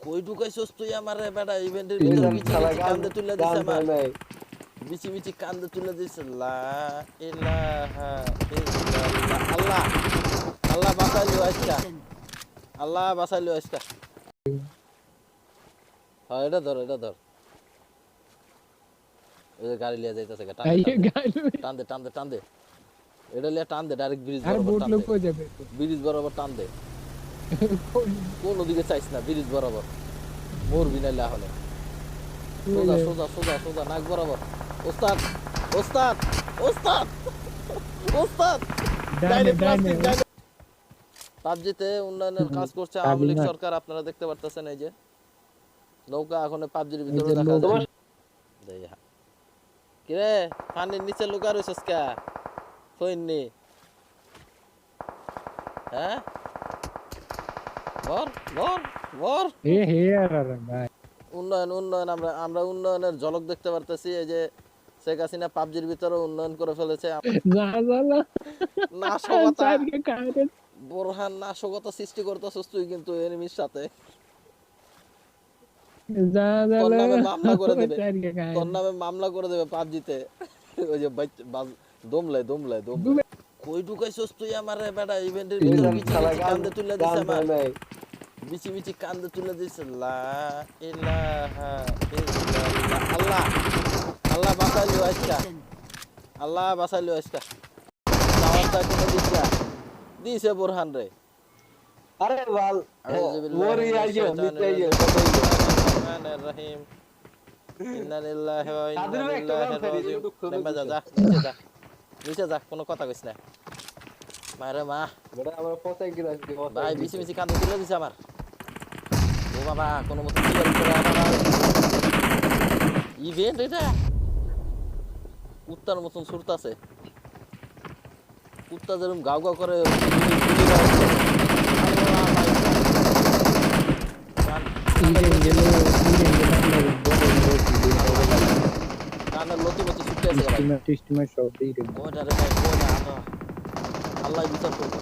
কই ঢুকাইছস তুই আমারে বেটা ইভেন্টের ভিতর বিচি কান্দে তুলে দিছ আমার বিচি কান্দে তুলে দিছ লা ইলাহা ইল্লাল্লাহ আল্লাহ আল্লাহ বাঁচাইলো আজকে আল্লাহ বাঁচাইলো আজকে হ্যাঁ এটা ধর এই গাড়ি লিয়ে যাইতেছে টান দে এটা লিয়ে টান দে ডাইরেক্ট ব্রিজ বরাবর টান দে ব্রিজ বরাবর টান দে কোন দিকে চাইছ না ব্রিজ বরাবর মরবি না হলে সোজা নাক বরাবর ওস্তাদ ওস্তাদ ওস্তাদ ওস্তাদ পাবজিতে উন্নয়নের কাজ করছে আওয়ামী লীগ সরকার আপনারা দেখতে পারতেছেন এই যে নৌকা এখন পাবজির ভিতরে রাখা যায় কিরে পানির নিচে লুকা রইছস কা কইনি হ্যাঁ বর ভাই উন্নয়ন আমরা উন্নয়নের ঝলক দেখতে পারতেছি এই যে শেখ হাসিনা পাবজির ভিতরে উন্নয়ন করে ফেলেছে বোরহান নাশকতা সৃষ্টি করতেছস তুই কিন্তু এনিমির সাথে তোর নামে মামলা করে দেবে পাবজিতে ওই যে দমলে কই ঢুকাইছস তুই আমারে বেটা ইভেন্টের ভিতর কান্দে তুলে দিছ আমার বিচি কান্দে তুলে দিছ লা ইলাহা ইল্লাল্লাহ আল্লাহ বাঁচাইলো আজকে দাওয়াতটা কোন দিছা দিছে বোরহান রে আরে বাল মরি আইও নিতে আইও রহমানির রহিম ইন্না লিল্লাহি ওয়া ইন্না ইলাইহি রাজিউন নিচে যা কোনো কথা কইছ না মারে মা বড় আমার পচাই গিয়ে আসবে ভাই বিচি কান্দে তুলে দিছে আমার ও বাবা কোনো মত ক্লিয়ার করে আমার ইভেন্ট এটা কুত্তার মতন ছুটতাছে কুত্তা যেরকম গাও করে লতি ছুটতে আছে আল্লাহ বিচার করবে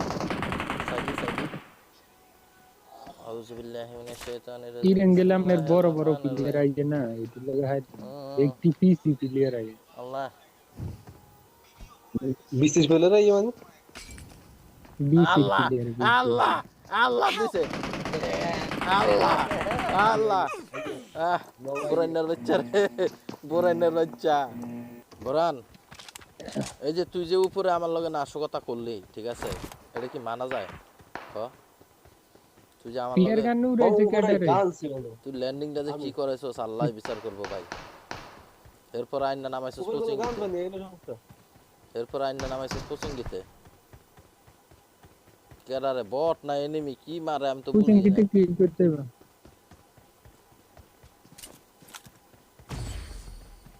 আউযুবিল্লাহি মিনাশ শাইতানির রাজিম ইরেন গেলাম এর বড় প্লেয়ার আইছে না এটি লাগে হাই একটি পিসি প্লেয়ার আইছে আল্লাহ বিশেষ প্লেয়ার আইছে মানে বিসি প্লেয়ার আল্লাহ দিছে আল্লাহ বোরাইনের বাচ্চা বোরান এই যে তুই যে উপরে আমার লগে নাশকতা করলি ঠিক আছে এটা কি মানা যায় তুই যে আমার লগে গান উড়াইছে কেডারে তুই ল্যান্ডিংটা যে কি করেছস আল্লাহ বিচার করব ভাই এরপর আইনা নামাইছস কোচিং কোচিং গিতে কেডারে বট না এনিমি কি মারে আমি তো বুঝি কোচিং গিতে কি করতে হবে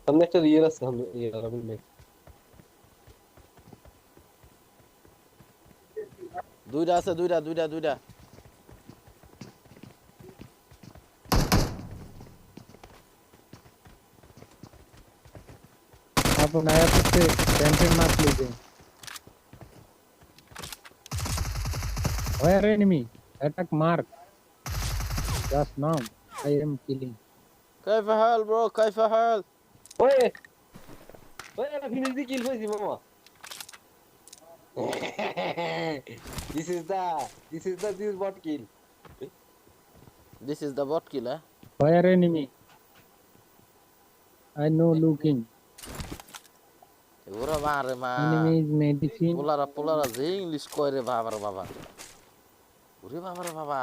সামনে একটা রিয়েল আছে আমি নেই দুইটা আছে দুইটা आप नया से टेंशन मत लीजिए where enemy attack mark just now I am killing كيف حال bro كيف حال way انا finish দি কিল হইছি মামা this is bot kill this is the bot kill where enemy I know looking ওরা মারে মা enemy is medicine পোলারা যে ইংলিশ কয় রে বাবার বাবা ওরে বাবার বাবা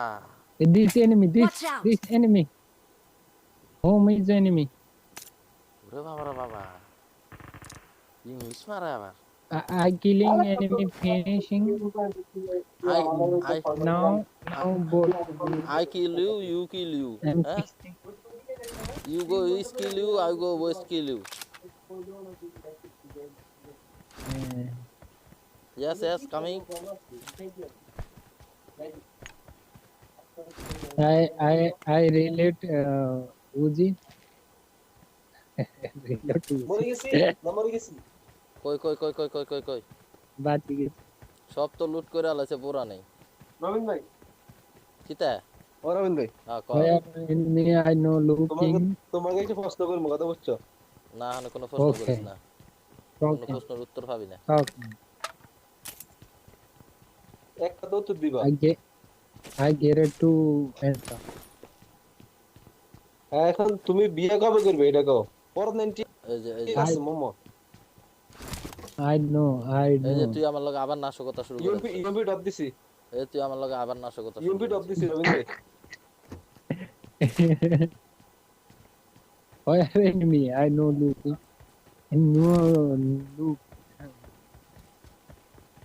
this enemy this enemy home is enemy ওরে বাবার বাবা ইংলিশ মারে আবার I killing enemy finishing I now both I kill you you kill you you go east kill you I go west kill you yes coming I relate Uzi মরে গেছি না মরে গেছি কই বাতি গেছে সব তো লুট করে আলাছে পুরা নেই নবীন ভাই কিতা অরবিন্দ ভাই কও Where enemy I know তোমাকে looking. তোমাকে একটা প্রশ্ন করবো, কথা বুঝছো? না হলে কোনো প্রশ্ন করিস Okay. না, কোনো Okay. প্রশ্নের উত্তর পাবি না। Okay. একটা তো উত্তর দিবা। I get it to answer. হ্যাঁ, এখন তুমি বিয়ে কবে করবে এটা কও। পর এই ঠিক যে আছে মোমো। I know. I এই যে know. তুই আমার লগে আবার নাশকতা শুরু করে ইউএমপি দিছিস। ইউএমপি ডব দিছি। এই তুই আমার লগে আবার নাশকতা শুরু ইউএমপি করে ডব দিছিস। দিছি রবীন্দ্র ভাই। Where enemy I know looking. No look.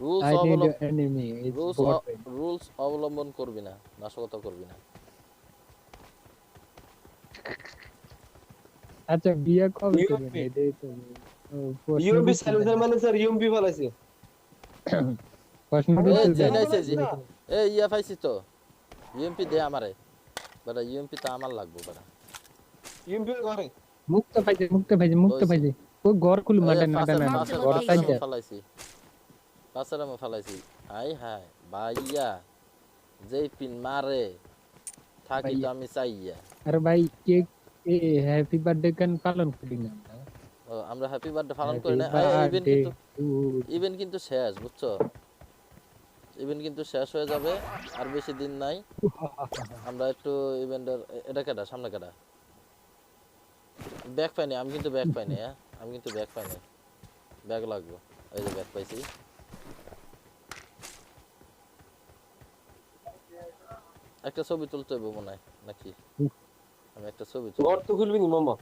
Rules I need অবলম্বন enemy. It's rules bot. Rules অবলম্বন করবি না, নাশকতা করবি না। আচ্ছা বিয়ে কবে করবেন ইউএমপি এটাই তো প্রশ্নের ইউএমপি উত্তর দেন সার্ভিসের না। ম্যানেজার ইউএমপি ফলাইছে। প্রশ্নের আমি উত্তর এই দেন জানা চেনাইছে বলেছি যে না। এই ইয়া পাইছি তো, ইউএমপি দে আমারে বেটা, ইউএমপি তো আমার লাগবে বেটা। ইউএমপি ঘরে মুক্ত পাইছে ও ঘর খুলে এই মাঠে নাটা পাশের না পাশের ঘর পাশের সাইডে আমি ফালাইছি, পাশের আমি ফালাইছি। হাই হাই ভাইয়া, যেই পিন মারে থাকি তো ভাইয়া আমি চাইয়া। আরে ভাই কেক এ হ্যাপি বার্থডে কেন পালন করি না আমরা ও, আমরা হ্যাপি বার্থডে পালন হ্যাপি করি না। ইভেন্ট বার্থডে কিন্তু টু ইভেন্ট কিন্তু শেষ, বুঝছো? ইভেন্ট কিন্তু শেষ হয়ে যাবে, আর বেশি দিন নাই। আমরা একটু ইভেন্টের এটা কেটা সামনে কেটা ব্যাগ পাইনি, আমি কিন্তু ব্যাগ পাইনি। হ্যাঁ আমি কিন্তু ব্যাগ পাইনি, ব্যাগ লাগবে। এই যে ব্যাগ পাইছি। একটা ছবি তুলতে হবে মনে হয় নাকি, আমি একটা ছবি তুলি। ঘর তো খুলবি নি মামা।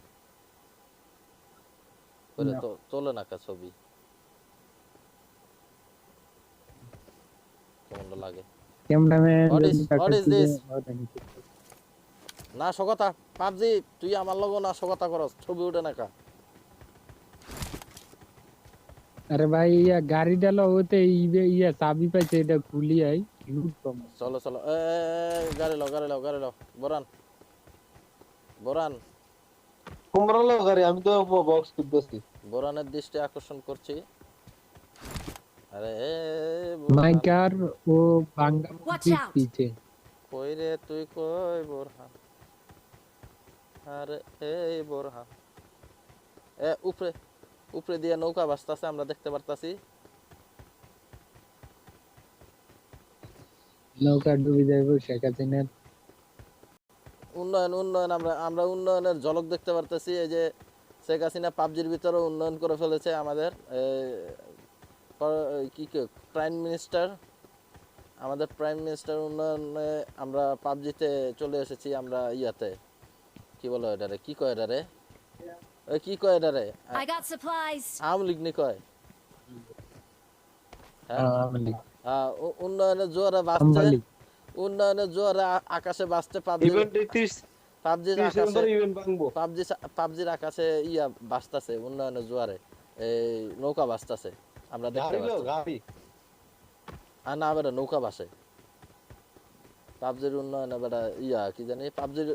করে তো তোলে না একটা ছবি, কেমন লাগে। Cameraman What is this? না সগতা পাবজি, তুই আমার লগো না সগতা করস, ছবি উঠে না কা। আরে ভাই ইয়া গাড়ি ডালো ওতে ইয়া চাবি পাইছে এটা খুলি আই লুট কম চলো চলো, গাড়ি লো গাড়ি লো গাড়ি লো, বরান বরান। কুমড়ালো ঘরে, আমি তো বক্স খুলতেছি। বোরানের দৃষ্টি আকর্ষণ করছি। আরে মাই বোরহান, কার ও বাঙ্গা Watch মসজিদ out! পিছে কই রে তুই কই বোরহান, আরে এই বোরহান। উপরে উপরে দিয়ে নৌকা ভাসতাছে, আমরা দেখতে পারতাছি। নৌকা ডুবে যাইব শেখ হাসিনার উন্নয়ন উন্নয়ন, আমরা আমরা উন্নয়নের ঝলক দেখতে পারতেছি। এই যে শেখ হাসিনা পাবজির ভিতরে উন্নয়ন করে ফেলেছে আমাদের কি প্রাইম মিনিস্টার, আমাদের প্রাইম মিনিস্টার উন্নয়নে আমরা পাবজিতে চলে এসেছি। আমরা ইয়াতে কি বলো এটারে, কি কয় এটারে, ওই কি কয় এটারে, I got supplies. Awami League নি কয়। হ্যাঁ আমলি উন্নয়নের জোয়ারে বাসছে, আমলি উন্নয়নের জোয়ারে আকাশে বাসছে পাবজি, ইভেন্ট 30 পাবজির 30 আকাশে, নম্বর ইভেন্ট ভাঙবো। পাবজির আকাশে ইয়া বাসতাছে উন্নয়নের জোয়ারে, এই নৌকা বাসতাছে আমরা দেখতে গাড়ি লো পাচ্ছি। গাড়ি। আর না বেটা নৌকা বাসে পাবজির উন্নয়নে বেটা ইয়া কি জানি পাবজির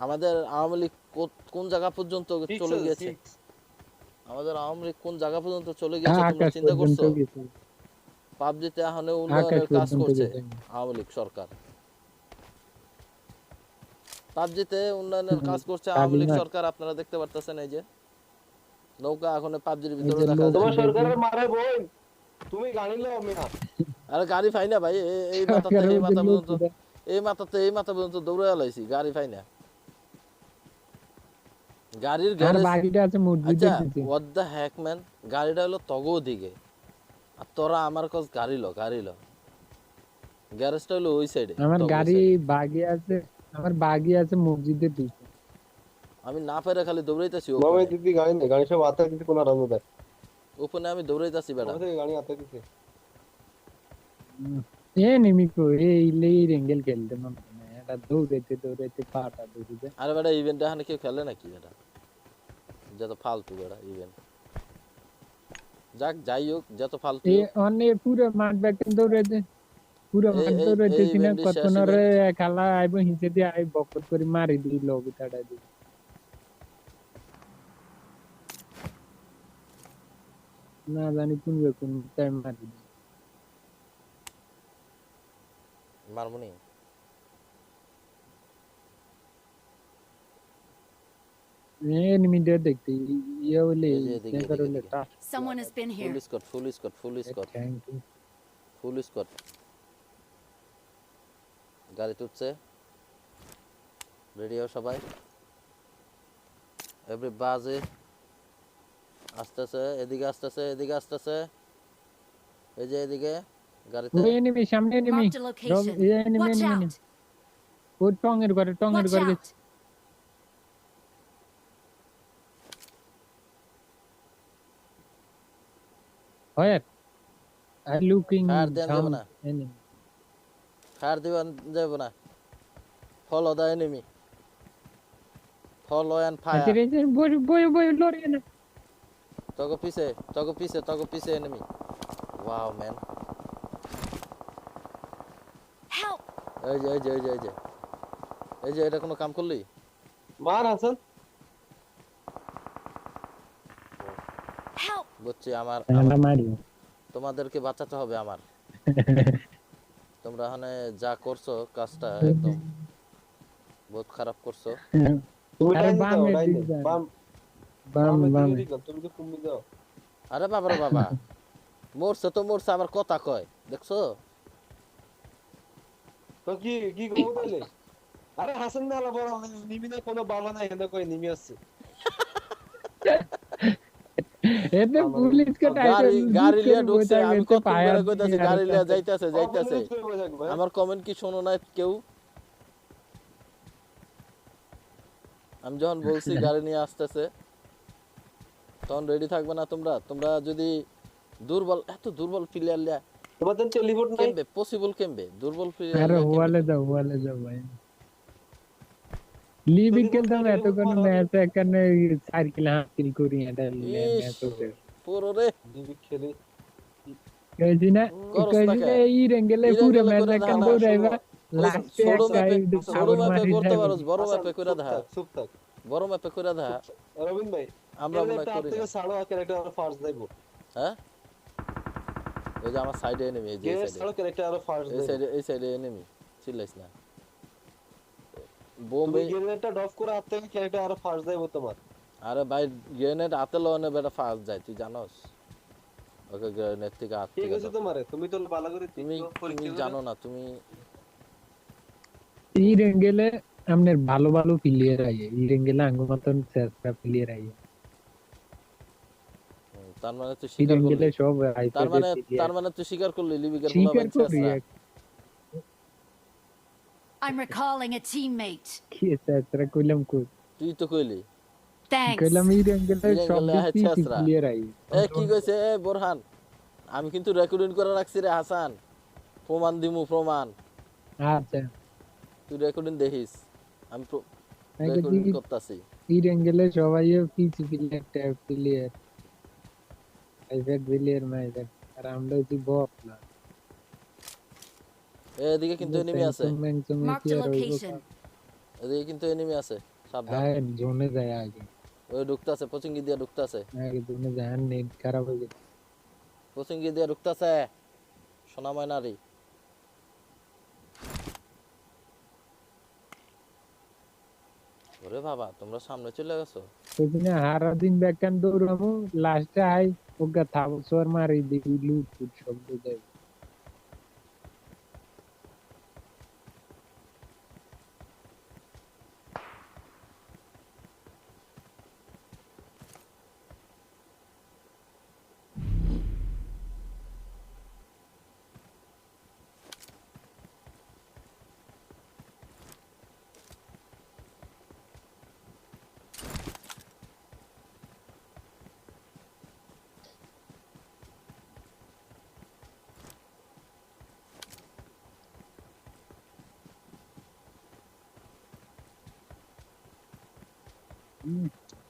আমাদের আওয়ামী লীগ কোন জায়গা পর্যন্ত চলে গিয়েছে, আমাদের আওয়ামী লীগ কোন জায়গা পর্যন্ত চলে গিয়েছে তোমরা আকাশ চিন্তা পর্যন্ত করছো? গেছে পাবজিতে এখন আকাশ উন্নয়নের কাজ পর্যন্ত করছে গেছে আওয়ামী লীগ সরকার, পাবজিতে উন্নয়নের কাজ করছে আওয়ামী লীগ কালিমা সরকার। আপনারা দেখতে পারতেছেন এই যে নৌকা এখন পাবজির এই ভিতরে যে দেখা লোক যায়। তোমার দেখি সরকারের মারে বোন, তুমি গাড়ি লো মিয়া। আরে গাড়ি পাই না ভাই, এই মাথাতে সরকারের এই মাথা লোক পর্যন্ত, এই মাথাতে এই মাথা পর্যন্ত দৌড়ে লাইছি, গাড়ি পাই না। গাড়ির আর গ্যারেজ, বাকিটা আছে আচ্ছা মসজিদের পিছে হোয়াট দ্য হ্যাক ম্যান, গাড়িটা হলো তগো দিকে, আর তোরা আমার কাছে গাড়ি লো গাড়ি লো, গ্যারেজটা হলো ওই সাইডে, আমার তগো গাড়ি সাইডে। বাগি আছে আমার বাগি আছে মসজিদের পিছে আমি না পেরে খালি দৌড়াইতেছি মামা ওপেনে, দিদি গাড়ি নেই, গাড়ি সব আত্মা দিতে কোন রাজু দেয়। ওপেনে আমি দৌড়াইতেছি বেটা। মামা থেকে গাড়ি আত্মা দিতে। এ নিমিকো এই লেই রেঙ্গেল খেলতে মন না এটা দৌড়াইতে দৌড়াইতে পাটা দৌড়ে যায় আরে বেটা ইভেন্ট এখানে কেউ খেলে নাকি বেটা, যত ফালতু বেটা ইভেন্ট, যাক যাই হোক যত ফালতু এ হোক। অনে পুরো মাঠ ব্যাকেন দৌড়াইতে পুরো এই মাঠ এই দৌড়াইতে এই কিনা ইভেন্টের কত শেষ নরে ইভেন্ট, খেলা আইব হিসে দিয়ে আই বকর করে মারি দিই লবি তাড়াই দিই না জানি কোন টাইম মারি দিই মারমুনি এনিমি দেখতে ইয়ে বলে এই যে এদিকে স্নাইপার এদিকে হলে এদিকে tough Someone has been here. ফুল স্কট থ্যাংক ইউ ফুল স্কট গাড়ি তুলছে রেডি হও সবাই এভরি বাজে আসতেছে এদিকে এই যে এদিকে গাড়িতে ওই এনিমি সামনে এনিমি Marked a location. এই এনিমি Watch এনিমি out! ও টঙের ঘরে Watch out! গেছে Where? I looking Fire দেন যাবে some না। enemy. ফায়ার দিবেন যাব না follow the enemy follow and fire আচ্ছা বই লড়ে না তগো পিছে এনিমি ওয়াও ম্যান Help! এই যে এটা কোনো কাম করলি মার হাসান Help! বুঝছি আমার আমরা মারি তোমাদেরকে বাঁচাতে হবে আমার তোমরা মানে যা করছো কাজটা একদম বহুত খারাপ করছো তুমি আরে ডাইনে যাও বামে ডাইনে দিক যান। বাম বাম বামে দিকে তুমি তো কুম্মি দাও আরে বাবা রে বাবা মরছে আবার কথা কয় দেখছো তো কি কমো তাইলে আরে হাসান না বড় নিমি না কোনো বাবা নাই এখানে কই নিমি আসছে এতে পুলিশ কে গাড়ি লিয়া ঢুকছে আমি কত করে কইতাছি গাড়ি লিয়া যাইতাছে আমার কমেন্ট কি শোনো না কেউ আমি যখন বলছি গাড়ি নিয়ে আসতেছে তখন রেডি থাকবে না তোমরা যদি এত দুর্বল প্লেয়ার লিয়া তোমাদের টেলিফোন নাই কেমবে পসিবল কেমবে দুর্বল প্লেয়ার আরে ওয়ালে যাও ভাই লিবি খেলতাম এত কোন ম্যাচ এখানে 4 কিলো 5 কিল করি এটা ম্যাচ ওকে পুরো রে দিবি খেলে কইছিনা এই রেঙ্গেলে পুরো ম্যাচ এখান দৌড়াইবা লাস্টে ছোট ম্যাপে করতে পারোস বড় ম্যাপে কইরা দা চুপ থাক বড় ম্যাপে কইরা দা রবিন ভাই আমরা মনে করি থেকে সাড়ো ক্যারেক্টার আর ফার্স্ট দেবো হ্যাঁ এই যে আমার সাইডে এনিমি এই যে কে সাড়ো ক্যারেক্টার আর ফার্স্ট দেবো এই সাইডে এনিমি চিল্লাইস না তুমি বোম্বে গ্রেনেডটা ড্রপ করে হাত থেকে ক্যারেক্টার আর ফার্স্ট দেবো তোমার আরে ভাই গ্রেনেড হাতে লওনে বেটা ফাস্ট যায় তুই জানোস ওকে গ্রেনেড থেকে হাত ঠিক থেকে আছে তোমারে তুমি তো ভালো করে তুমি জানো না তুমি এই রেঙ্গেলে আমাদের ভালো প্লেয়ার আইয়ে এই রেঙ্গেলে আঙ্গু মতন চেষ্টা প্লেয়ার আইয়ে তার মানে তুই এই স্বীকার করলি রেঙ্গেলে সব আইতে তার মানে তুই স্বীকার করলি লিবিকের স্বীকার করি I'm recalling a teammate. কি চেষ্টা কইলাম কই তুই তো কইলি Thanks. কইলাম এই রেঙ্গেলে সব প্লেয়ার আইয়ে কি কইছে বোরহান আমি কিন্তু রেকর্ডিং করে রাখছি রে হাসান প্রমাণ দিমু আচ্ছা তুই রেকর্ডিং দেখিস আমি আগে রেকর্ডিং দিবি। করতাছি এই রেঙ্গেলে সবাই পিচি প্লেয়ার ট্যাব প্লেয়ার আইভেট প্লেয়ার মাইভেট আর আমরা হচ্ছি বক না এদিকে কিন্তু এনিমি আছে Marked a location. এদিকে কিন্তু এনিমি আছে সাবধান হ্যাঁ জোনে যায় আগে ওই ঢুকতাছে পচিঙ্গি দিয়ে ঢুকতাছে আগে জোনে যায় নেট খারাপ হয়ে গেছে পচিঙ্গি দিয়ে ঢুকতাছে সোনা ময়নারি ওরে বাবা তোমরা সামনে চলে গেছো সেদিনে হারা দিন ব্যাকান দৌড়াবো লাস্টে আই ওগা থাবো সোর মারি দিবি লুট ফুট শব্দ দেয়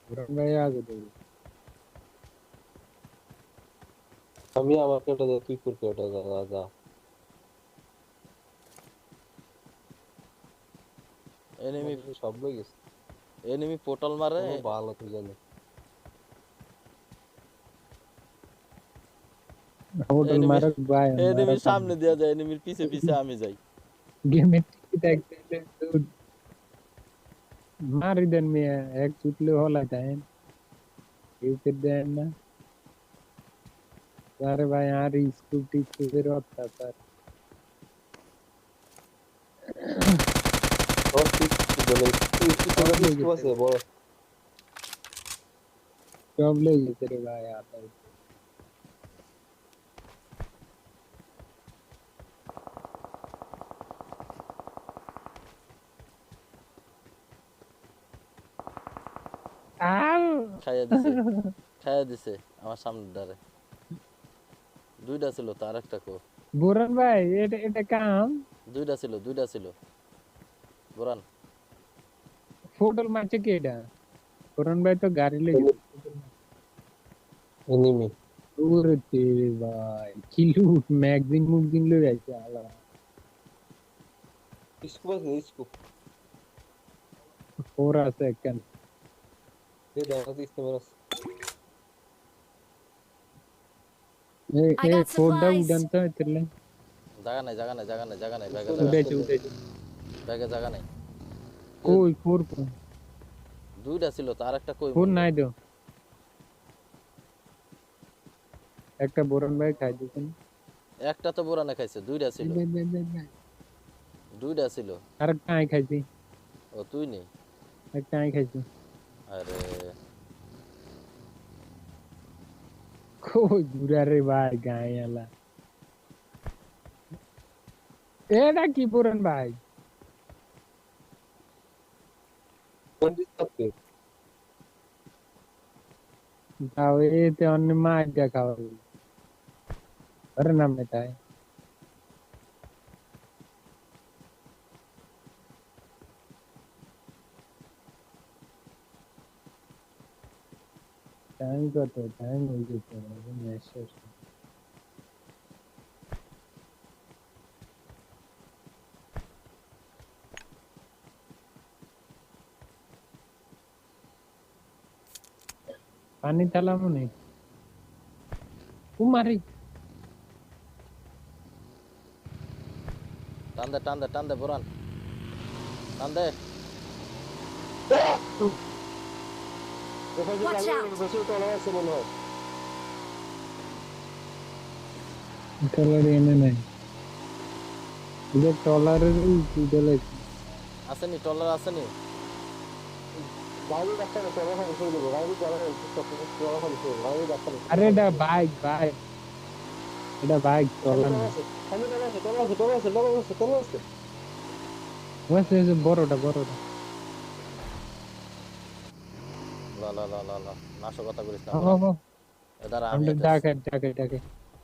পুরান ভাই আগে দৌড়ে আমি আমাকে ওটা দাও তুই করতে ওটা যা এনিমি সব লই গেছে এনিমি পোর্টাল মারে ও ভালো তুই জানি হোটেল Enemy- মারক ভাই এনিমির সামনে দেয়া যায় এনিমির পিছে পিছে আমি যাই গেমে দেখতে मारी देन में एक चुटले होला था ये फिर देन ना अरे भाई यार स्कूटी फिर होता पर और বলে কি আছে বড় जॉब ले गए तेरे भाई आता है आओ খাইয়া দিছে আমার সামনে ডারে দুইটা ছিল তো আরেকটা কো बुरन भाई ये काम দুইটা ছিল বুরান फोटो माचे केडा बुरन भाई तो गाड़ी ले गए এনিমি और तेरे भाई किलो मैगजीन ले गए साला इसको बस इसको 4 सेकंड ये दांत इसको बस I got फोटो supplies. उड़नता है तेरे জায়গা নাই ব্যাগে उड़े ব্যাগে জায়গা নাই कोई 4 को দুইটা ছিল তো আরেকটা কই 4 নাই दो একটা বুরন ভাই খাই দিছেন একটা তো বুরানে খাইছে দুইটা ছিল আর কাই খাইছি ও তুই নি একটা আই খাইছি আরে কই বুড়া রে ভাই গায়ালা এটা কি বুরন ভাই কোন দিক থেকে তাও এতে অন্য মাছ দেখাও আরে নাম মেটায় টাইম কত টাইম হয়ে গেছে মেসেজ পানি তালামো নেই কুমারি টান দে বুরান টান দে Watch out. বসে তো আলাদা আছে মনে হয় টলার এনে নাই এটা টলারের উঠলে আসেনি টলার আসেনি গাড়ি রাস্তা না চলা হয় শুরু করব গাড়ি চলা হয় চলা হয় শুরু গাড়ি রাস্তা আরে এটা বাইক এটা বাইক টলার না আমি চলা আছে ওয়াসে বড়টা লা নাশকতা করিস না বাবা এ দাঁড়া আমরা ডাকে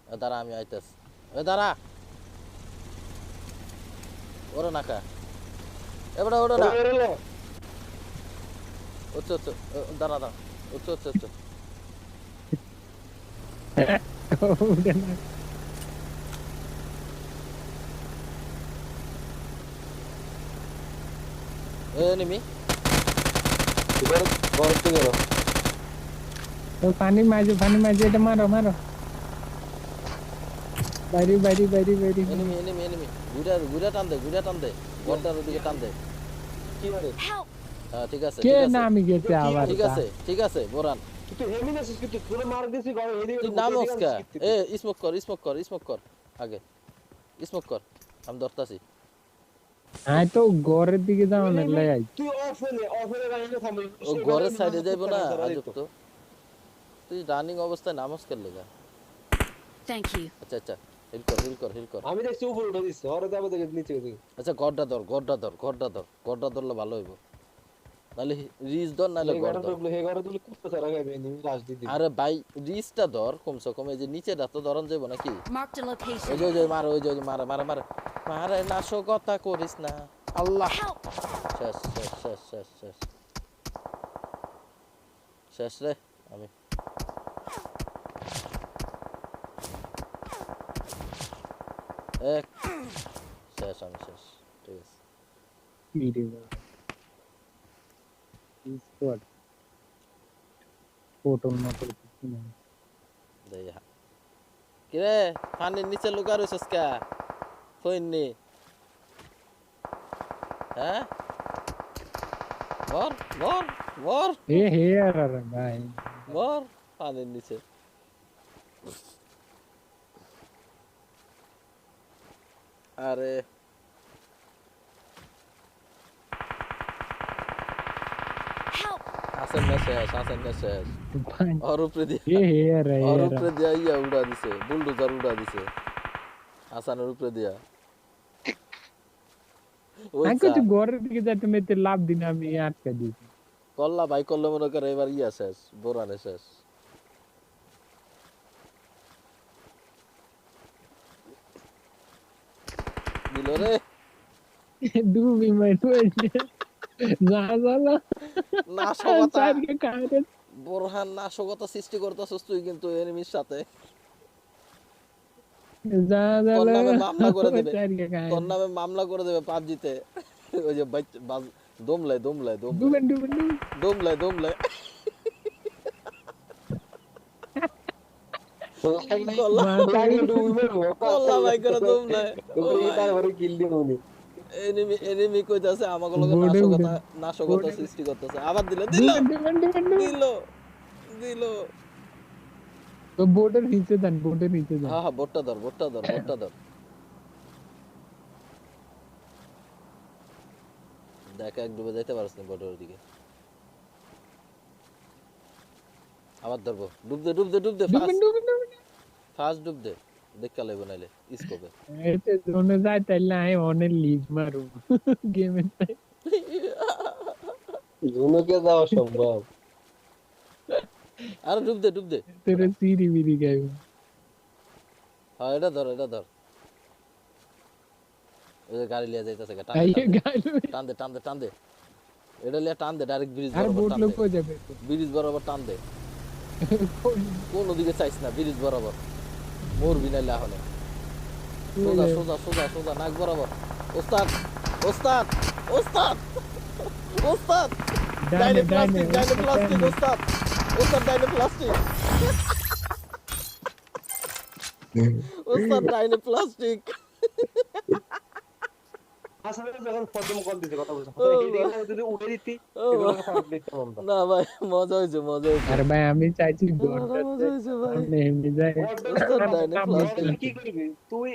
এ দাঁড়া আমি আইতাস এ দাঁড়া ওরে নাকা এবারে ওড়ো না উচ্চ দাঁড়া উচ্চ ওটা না এ নিমি এবার বলতে গেল তো পানি মাঝে এটা মারো বাইরে এনিমি গুড়া টান দে গড়টার ওদিকে টান দে কি মানে Help! হ্যাঁ ঠিক আছে কে নামি গেছে আবার ঠিক আছে বোরান তুই হেমি না তুই পুরো মার দিছিস গাড়ি এদিকে তুই নাম ওসকা এ স্মোক কর আগে স্মোক কর আমি ধরতাছি আই তো ঘরের দিকে যাও না লাই আই তুই অফেলে গাড়িতে থামবি ও ঘরের সাইডে যাইবো না আজব তো তুই রানিং অবস্থায় নামাজ কেন লাগা Thank you. আচ্ছা হিল কর আমি দেখছি উপরে উঠে দিছি ওরে যাবে দেখে নিচে দিকে আচ্ছা গড়টা ধরলে ভালো হইব নালে রিজ ধর নালে গড় ধর হে গাড়ি তুই কুত্তা ছাড়া গাবে নি লাশ দিদি আরে ভাই রিজটা ধর কমসে কম এই যে নিচেটা তো ধরন যাইব নাকি Marked a ওই location. যে মারে নাশকতা করিস না আল্লাহ Help! শেষ রে আমি শেষ ঠিক আছে ভিডিও স্কোয়াড ফটো মতো কিছু না দেয়া কিরে পানির নিচে লুকা রইছস কা কইনি হ্যাঁ বর বর বর হে আর ভাই বর পানির নিচে আরে Help! হাসান না শেষ ভাই ওর উপরে দিয়ে হে আর ওর উপরে দিয়া ইয়া উড়া দিছে বুলডোজার উড়া দিছে হাসানের উপরে দিয়া ওই আমি তো ঘরের দিকে যাইতে মেতে লাভ দিন আমি আটকা দিয়েছি কল্লা ভাই করলে মনে করে এবার ইয়া শেষ বোরানে শেষ দিল রে ডুবি মাই টুয়েলভ যা জালা নাশকতা সাইডকে কাটে বোরহান নাশকতা সৃষ্টি করতেছস তুই কিন্তু এনিমির সাথে যা তোর জালা নামে মামলা করে দেবে সাইডকে কাটে তোর নামে মামলা করে দেবে পাবজিতে ওই যে দমলাই ডুবেন ডুবেন দমলাই কল্লা ভাই করে দমলাই তারপরে কিল দিয়ে উনি এনিমি কইতাছে আমাকে লগে নাশকতা সৃষ্টি করতেছে আবার দিল তো বোর্ডের নিচে দেন হ্যাঁ বোটটা ধর দেখ এক ডুবে যাইতে পারছ না বোটের দিকে আবার ধরবো ডুব দে ফাস্ট ডুব দে দেখা লইব নাইলে স্কোপে এতে জোনে যায় তাইলে আই অনেক লিজ মারু গেমে জুনুকে যাওয়া সম্ভব আর ডুব দে তেরে সিরি বিরি গাইব হ্যাঁ এটা ধর ওই যে গাড়ি লিয়ে যাইতাছে আইয়ে গাইল টান দে এটা লিয়ে টান দে ডাইরেক্ট ব্রিজ আর বরাবর বোট টান লোক দে হয়ে যাবে ব্রিজ বরাবর টান দে কোন দিকে চাইছ না ব্রিজ বরাবর মরবি নাইলে হলে সোজা নাক বরাবর ওস্তাদ ডাইনে প্লাস্টিক ওস্তাদ ডাইনে প্লাস্টিক আসলে যখন প্রথম কল দিতে কথা বলছো যদি উঠে দিতি না ভাই মজা হয়েছে আরে ভাই আমি চাইছি মজা হয়েছে ভাই এমনি যায় ওস্তাদ ডাইনে প্লাস্টিক কি করবি তুই